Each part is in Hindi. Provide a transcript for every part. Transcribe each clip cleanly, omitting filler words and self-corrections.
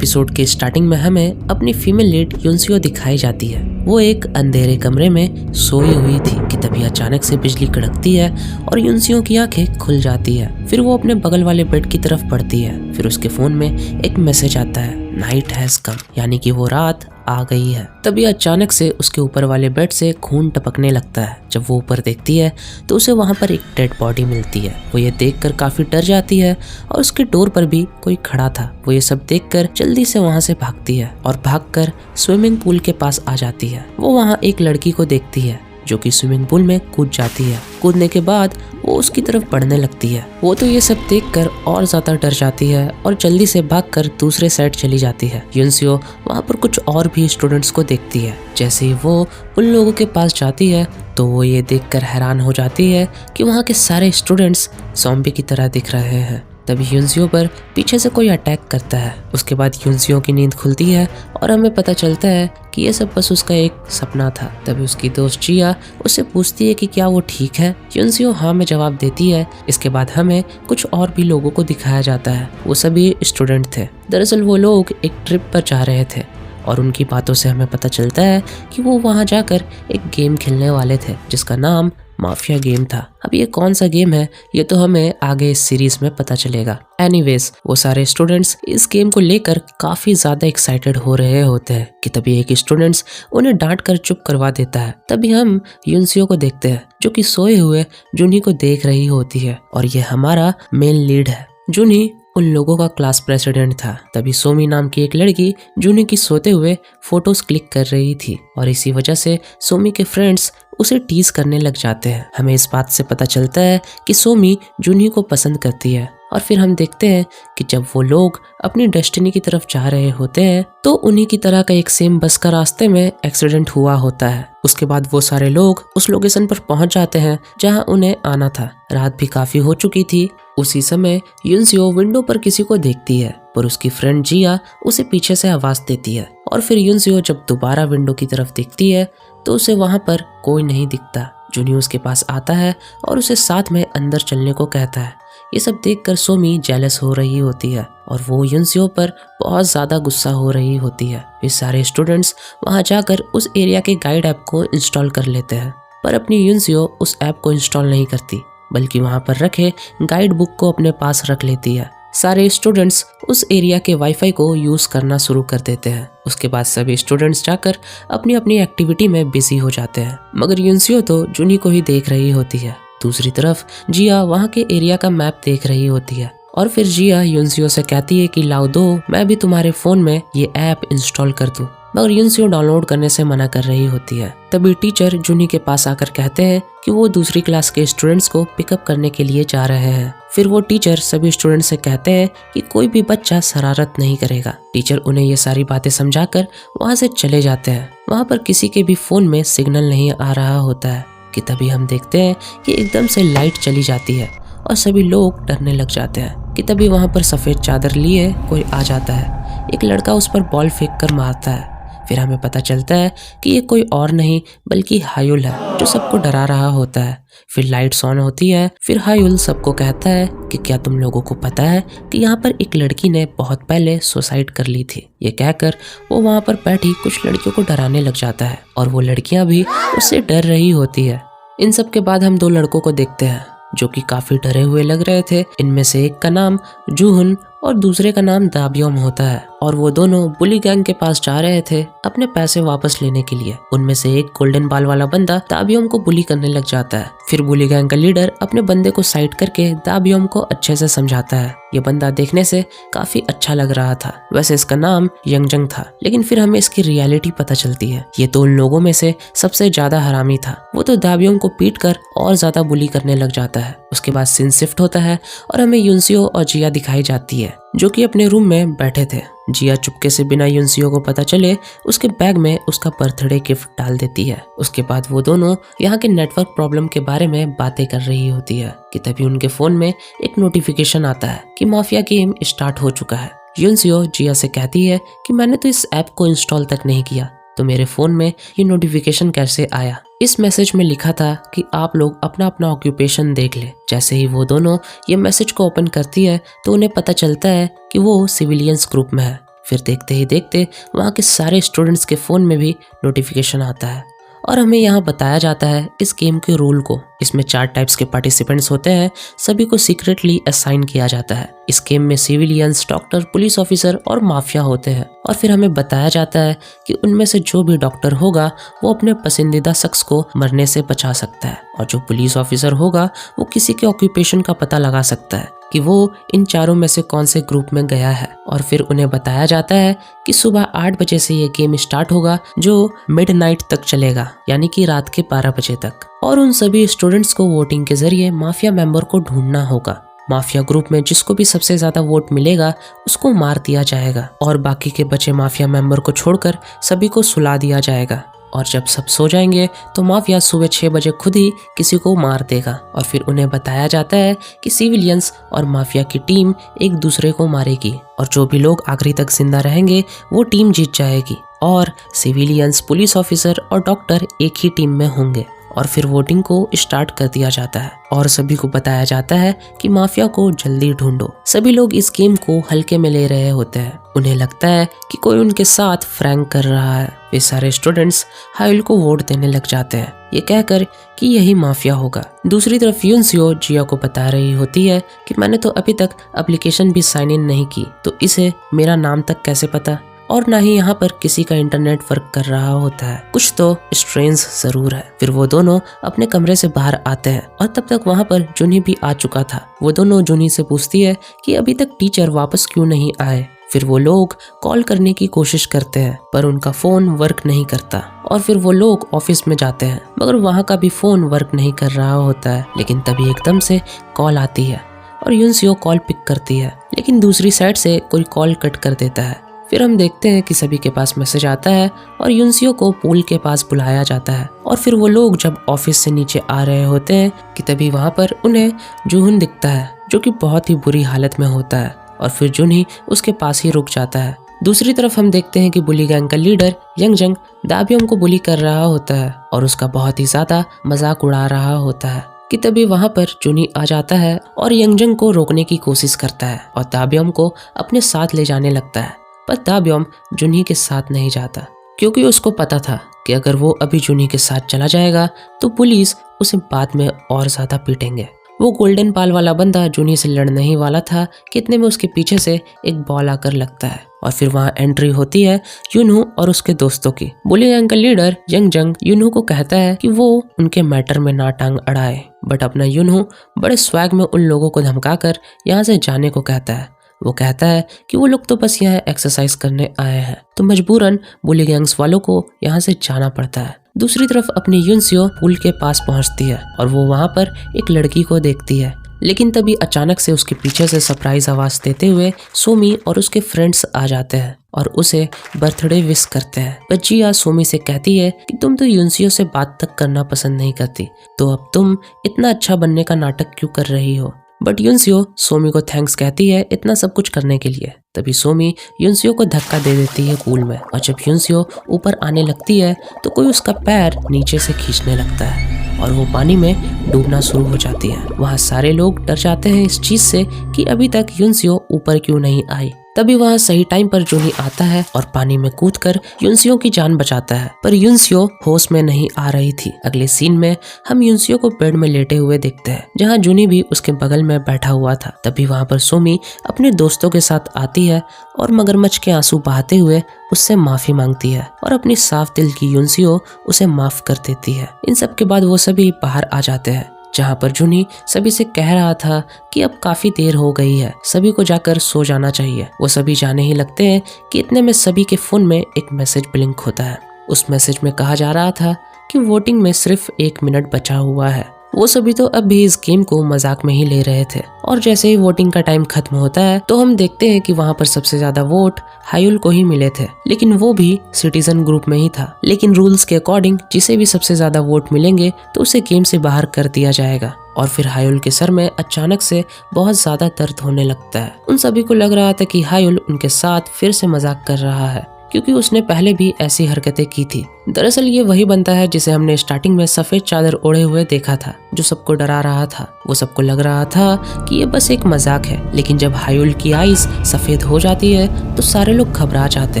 एपिसोड के स्टार्टिंग में हमें अपनी फीमेल लीड युनसियो दिखाई जाती है। वो एक अंधेरे कमरे में सोई हुई थी कि तभी अचानक से बिजली कड़कती है और युनसियो की आंखें खुल जाती है। फिर वो अपने बगल वाले बेड की तरफ बढ़ती है। फिर उसके फोन में एक मैसेज आता है, नाइट हैज कम, यानी कि वो रात आ गई है। तभी अचानक से उसके ऊपर वाले बेड से खून टपकने लगता है। जब वो ऊपर देखती है तो उसे वहां पर एक डेड बॉडी मिलती है। वो ये देखकर काफी डर जाती है और उसके डोर पर भी कोई खड़ा था। वो ये सब देखकर जल्दी से वहां से भागती है और भागकर स्विमिंग पूल के पास आ जाती है। वो वहां एक लड़की को देखती है जो कि स्विमिंग पूल में कूद जाती है। कूदने के बाद वो उसकी तरफ बढ़ने लगती है। वो तो ये सब देखकर और ज्यादा डर जाती है और जल्दी से भागकर दूसरे साइड चली जाती है। युनसियो वहाँ पर कुछ और भी स्टूडेंट्स को देखती है। जैसे ही वो उन लोगों के पास जाती है तो वो ये देखकर हैरान हो जाती है कि वहाँ के सारे स्टूडेंट्स ज़ॉम्बी की तरह दिख रहे हैं। तभी युनसियो पर पीछे से कोई अटैक करता है। उसके बाद युनसियो की नींद खुलती है और हमें पता चलता है कि ये सब बस उसका एक सपना था। तभी उसकी दोस्त जिया उससे पूछती है कि क्या वो ठीक है। युनसियो हाँ में जवाब देती है। इसके बाद हमें कुछ और भी लोगों को दिखाया जाता है। वो सभी स्टूडेंट थे। दरअसल वो लोग एक ट्रिप पर जा रहे थे और उनकी बातों से हमें पता चलता है कि वो वहां जाकर एक गेम खेलने वाले थे जिसका नाम माफिया गेम था। अब ये कौन सा गेम है ये तो हमें आगे इस सीरीज में पता चलेगा। एनीवेज वो सारे स्टूडेंट्स इस गेम को लेकर काफी ज्यादा एक्साइटेड हो रहे होते हैं कि तभी एक स्टूडेंट्स उन्हें डांट कर चुप करवा देता है। तभी हम युनसियो को देखते हैं जो कि सोए हुए जूनी को देख रही होती है और ये हमारा मेन लीड है। जूनी उन लोगों का क्लास प्रेसिडेंट था। तभी सोमी नाम की एक लड़की जूनी की सोते हुए फोटोज क्लिक कर रही थी और इसी वजह से सोमी के फ्रेंड्स उसे टीज करने लग जाते हैं। हमें इस बात से पता चलता है कि सोमी जूनी को पसंद करती है और फिर हम देखते हैं कि जब वो लोग अपनी डेस्टिनी की तरफ जा रहे होते हैं तो उन्हीं की तरह का एक सेम बस का रास्ते में एक्सीडेंट हुआ होता है। उसके बाद वो सारे लोग उस लोकेशन पर पहुंच जाते हैं जहां उन्हें आना था। रात भी काफी हो चुकी थी। उसी समय युनसियो विंडो पर किसी को देखती है पर उसकी फ्रेंड जिया उसे पीछे से आवाज देती है और फिर युनसियो जब दोबारा विंडो की तरफ देखती है तो उसे वहां पर कोई नहीं दिखता। जूनी उसके पास आता है और उसे साथ में अंदर चलने को कहता है। ये सब देखकर सोमी जेलस हो रही होती है और वो युनसियो पर बहुत ज्यादा गुस्सा हो रही होती है। ये सारे स्टूडेंट्स वहां जाकर उस एरिया के गाइड ऐप को इंस्टॉल कर लेते हैं पर अपनी युनसियो उस ऐप को इंस्टॉल नहीं करती बल्कि वहां पर रखे गाइड बुक को अपने पास रख लेती है। सारे स्टूडेंट्स उस एरिया के वाईफाई को यूज करना शुरू कर देते हैं। उसके बाद सभी स्टूडेंट्स जाकर अपनी अपनी एक्टिविटी में बिजी हो जाते हैं मगर युनसियो तो जूनी को ही देख रही होती है। दूसरी तरफ जिया वहां के एरिया का मैप देख रही होती है और फिर जिया युनसियो से कहती है कि लाओ दो मैं भी तुम्हारे फोन में ये ऐप इंस्टॉल कर दूं, मगर युनसियो डाउनलोड करने से मना कर रही होती है। तभी टीचर जूनी के पास आकर कहते हैं कि वो दूसरी क्लास के स्टूडेंट्स को पिकअप करने के लिए जा रहे हैं। फिर वो टीचर सभी स्टूडेंट्स से कहते हैं कि कोई भी बच्चा शरारत नहीं करेगा। टीचर उन्हें ये सारी बातें समझाकर वहां से चले जाते हैं। वहां पर किसी के भी फोन में सिग्नल नहीं आ रहा होता है कि तभी हम देखते हैं कि एकदम से लाइट चली जाती है और सभी लोग डरने लग जाते हैं कि तभी वहां पर सफेद चादर लिए कोई आ जाता है। एक लड़का उस पर बॉल फेंक कर मारता है। फिर हमें पता चलता है कि ये कोई और नहीं बल्कि हायुल है जो सबको डरा रहा होता है। फिर लाइट्स ऑन होती है। फिर हायुल सबको कहता है कि क्या तुम लोगों को पता है कि यहाँ पर एक लड़की ने बहुत पहले सुसाइड कर ली थी। ये कहकर वो वहाँ पर बैठी कुछ लड़कियों को डराने लग जाता है और वो लड़कियां भी उससे डर रही होती है। इन सब के बाद हम दो लड़कों को देखते हैं जो कि काफी डरे हुए लग रहे थे। इनमें से एक का नाम जूहुन और दूसरे का नाम दाबियोम होता है और वो दोनों बुली गैंग के पास जा रहे थे अपने पैसे वापस लेने के लिए। उनमें से एक गोल्डन बाल वाला बंदा दाबियोम को बुली करने लग जाता है। फिर बुली गैंग का लीडर अपने बंदे को साइड करके दाबियोम को अच्छे से समझाता है। ये बंदा देखने से काफी अच्छा लग रहा था। वैसे इसका नाम यंगजंग था लेकिन फिर हमें इसकी रियलिटी पता चलती है। ये तो उन लोगों में से सबसे ज्यादा हरामी था। वो तो दाबियोम को पीट कर और ज्यादा बुली करने लग जाता है। उसके बाद सीन शिफ्ट होता है और हमें युनसियो और जिया दिखाई जाती है जो कि अपने रूम में बैठे थे। जिया चुपके से बिना युनसियो को पता चले उसके बैग में उसका बर्थडे गिफ्ट डाल देती है। उसके बाद वो दोनों यहाँ के नेटवर्क प्रॉब्लम के बारे में बातें कर रही होती है कि तभी उनके फोन में एक नोटिफिकेशन आता है कि माफिया गेम स्टार्ट हो चुका है। युनसियो जिया से कहती है कि मैंने तो इस ऐप को इंस्टॉल तक नहीं किया तो मेरे फोन में ये नोटिफिकेशन कैसे आया। इस मैसेज में लिखा था कि आप लोग अपना अपना ऑक्यूपेशन देख ले। जैसे ही वो दोनों ये मैसेज को ओपन करती है तो उन्हें पता चलता है कि वो सिविलियंस ग्रुप में है। फिर देखते ही देखते वहाँ के सारे स्टूडेंट्स के फ़ोन में भी नोटिफिकेशन आता है और हमें यहाँ बताया जाता है इस गेम के रूल को। इसमें 4 टाइप्स के पार्टिसिपेंट्स होते हैं, सभी को सीक्रेटली असाइन किया जाता है। इस गेम में सिविलियंस, डॉक्टर, पुलिस ऑफिसर और माफिया होते हैं और फिर हमें बताया जाता है कि उनमें से जो भी डॉक्टर होगा वो अपने पसंदीदा शख्स को मरने से बचा सकता है और जो पुलिस ऑफिसर होगा वो किसी के ऑक्यूपेशन का पता लगा सकता है कि वो इन चारों में से कौन से ग्रुप में गया है। और फिर उन्हें बताया जाता है कि सुबह 8 बजे से ये गेम स्टार्ट होगा जो मिडनाइट तक चलेगा, यानी कि रात के 12 बजे तक। और उन सभी स्टूडेंट्स को वोटिंग के जरिए माफिया मेंबर को ढूंढना होगा। माफिया ग्रुप में जिसको भी सबसे ज्यादा वोट मिलेगा उसको मार दिया जाएगा और बाकी के बचे माफिया मेंबर को छोड़कर सभी को सुला दिया जाएगा। और जब सब सो जाएंगे तो माफिया सुबह 6 बजे खुद ही किसी को मार देगा और फिर उन्हें बताया जाता है कि सिविलियंस और माफिया की टीम एक दूसरे को मारेगी और जो भी लोग आखिरी तक जिंदा रहेंगे वो टीम जीत जाएगी और सिविलियंस, पुलिस ऑफिसर और डॉक्टर एक ही टीम में होंगे। और फिर वोटिंग को स्टार्ट कर दिया जाता है और सभी को बताया जाता है कि माफिया को जल्दी ढूंढो। सभी लोग इस गेम को हल्के में ले रहे होते हैं। उन्हें लगता है कि कोई उनके साथ फ्रैंक कर रहा है। वे सारे स्टूडेंट्स हायुल को वोट देने लग जाते हैं, ये कहकर कि यही माफिया होगा। दूसरी तरफ युनसियो जिया को बता रही होती है कि मैंने तो अभी तक एप्लीकेशन भी साइन इन नहीं की, तो इसे मेरा नाम तक कैसे पता, और ना ही यहाँ पर किसी का इंटरनेट वर्क कर रहा होता है। कुछ तो स्ट्रेंज जरूर है। फिर वो दोनों अपने कमरे से बाहर आते हैं और तब तक वहाँ पर जूनी भी आ चुका था। वो दोनों जूनी से पूछती है कि अभी तक टीचर वापस क्यों नहीं आए। फिर वो लोग कॉल करने की कोशिश करते हैं पर उनका फोन वर्क नहीं करता और फिर वो लोग ऑफिस में जाते हैं मगर वहाँ का भी फोन वर्क नहीं कर रहा होता है। लेकिन तभी एकदम से कॉल आती है और युनसियो कॉल पिक करती है, लेकिन दूसरी साइड से कोई कॉल कट कर देता है। फिर हम देखते हैं कि सभी के पास मैसेज आता है और युनसियो को पूल के पास बुलाया जाता है। और फिर वो लोग जब ऑफिस से नीचे आ रहे होते हैं कि तभी वहाँ पर उन्हें जूहुन दिखता है जो कि बहुत ही बुरी हालत में होता है और फिर जूनी उसके पास ही रुक जाता है। दूसरी तरफ हम देखते हैं कि बुली गैंग का लीडर यंगजंग दाबियोम को बुली कर रहा होता है और उसका बहुत ही ज्यादा मजाक उड़ा रहा होता है कि तभी वहाँ पर जूनी आ जाता है और यंगजंग को रोकने की कोशिश करता है और दाबियोम को अपने साथ ले जाने लगता है। पर दाबियोम जूनी के साथ नहीं जाता क्योंकि उसको पता था कि अगर वो अभी जूनी के साथ चला जाएगा तो पुलिस उसे बाद में और ज्यादा पीटेंगे। वो गोल्डन पाल वाला बंदा जूनी से लड़ने ही वाला था कि इतने में उसके पीछे से एक बॉल आकर लगता है और फिर वहाँ एंट्री होती है यूनहू और उसके दोस्तों की। बुली गैंग का लीडर यंगजंग यूनहू को कहता है कि वो उनके मैटर में ना टांग अड़ाए, बट अपना यूनहू बड़े स्वैग में उन लोगों को धमकाकर यहाँ से जाने को कहता है। वो कहता है कि वो लोग तो बस यहाँ एक्सरसाइज करने आए हैं, तो मजबूरन बुली गैंग्स वालों को यहाँ से जाना पड़ता है। दूसरी तरफ अपनी युनसियो पुल के पास पहुँचती है और वो वहाँ पर एक लड़की को देखती है, लेकिन तभी अचानक से उसके पीछे से सरप्राइज आवाज देते हुए सोमी और उसके फ्रेंड्स आ जाते हैं और उसे बर्थडे विश करते हैं। पर जिया सोमी से कहती है कि तुम तो युनसियो से बात तक करना पसंद नहीं करती, तो अब तुम इतना अच्छा बनने का नाटक क्यों कर रही हो। बट युनसियो सोमी को थैंक्स कहती है इतना सब कुछ करने के लिए। तभी सोमी युनसियो को धक्का दे देती है पूल में और जब युनसियो ऊपर आने लगती है तो कोई उसका पैर नीचे से खींचने लगता है और वो पानी में डूबना शुरू हो जाती है। वहाँ सारे लोग डर जाते हैं इस चीज से कि अभी तक युनसियो ऊपर क्यों नहीं आई। तभी वहाँ सही टाइम पर जूनी आता है और पानी में कूदकर युनसियो की जान बचाता है, पर युनसियो होश में नहीं आ रही थी। अगले सीन में हम युनसियो को बेड में लेटे हुए देखते हैं जहाँ जूनी भी उसके बगल में बैठा हुआ था। तभी वहाँ पर सोमी अपने दोस्तों के साथ आती है और मगरमच्छ के आंसू बहाते हुए उससे माफी मांगती है और अपनी साफ दिल की युनसियो उसे माफ कर देती है। इन सब के बाद वो सभी बाहर आ जाते हैं जहाँ पर जूनी सभी से कह रहा था कि अब काफी देर हो गई है, सभी को जाकर सो जाना चाहिए। वो सभी जाने ही लगते हैं कि इतने में सभी के फोन में एक मैसेज ब्लिंक होता है। उस मैसेज में कहा जा रहा था कि वोटिंग में सिर्फ 1 मिनट बचा हुआ है। वो सभी तो अब भी इस गेम को मजाक में ही ले रहे थे और जैसे ही वोटिंग का टाइम खत्म होता है तो हम देखते हैं कि वहाँ पर सबसे ज्यादा वोट हायुल को ही मिले थे, लेकिन वो भी सिटीजन ग्रुप में ही था। लेकिन रूल्स के अकॉर्डिंग जिसे भी सबसे ज्यादा वोट मिलेंगे तो उसे गेम से बाहर कर दिया जाएगा। और फिर हायुल के सर में अचानक से बहुत ज्यादा दर्द होने लगता है। उन सभी को लग रहा था कि हायुल उनके साथ फिर से मजाक कर रहा है, क्योंकि उसने पहले भी ऐसी हरकतें की थी। दरअसल ये वही बनता है जिसे हमने स्टार्टिंग में सफेद चादर ओढ़े हुए देखा था, जो सबको डरा रहा था। वो सबको लग रहा था कि ये बस एक मजाक है, लेकिन जब हायुल की आईज सफेद हो जाती है तो सारे लोग घबरा जाते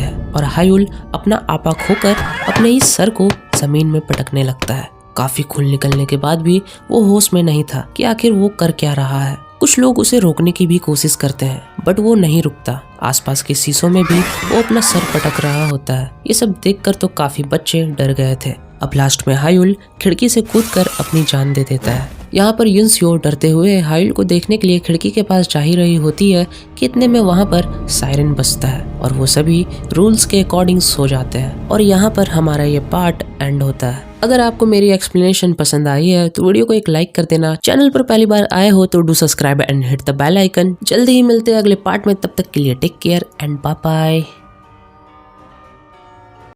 हैं और हायुल अपना आपा खोकर अपने ही सर को जमीन में पटकने लगता है। काफी खून निकलने के बाद भी वो होश में नहीं था कि आखिर वो कर क्या रहा है। कुछ लोग उसे रोकने की भी कोशिश करते हैं, बट वो नहीं रुकता। आसपास के शीशों में भी वो अपना सर पटक रहा होता है। ये सब देखकर तो काफी बच्चे डर गए थे। अब लास्ट में हायुल खिड़की से कूदकर अपनी जान दे देता है। यहाँ पर युनसियो डरते हुए हायुल को देखने के लिए खिड़की के पास जा ही रही होती है कि इतने में वहाँ पर सायरन बजता है और वो सभी रूल्स के अकॉर्डिंग सो जाते हैं। और यहाँ पर हमारा ये पार्ट एंड होता है। अगर आपको मेरी एक्सप्लेनेशन पसंद आई है तो वीडियो को एक लाइक कर देना। चैनल पर पहली बार आए हो तो do subscribe and hit the bell icon. जल्दी ही मिलते हैं अगले पार्ट में, तब तक के लिए take care and bye bye.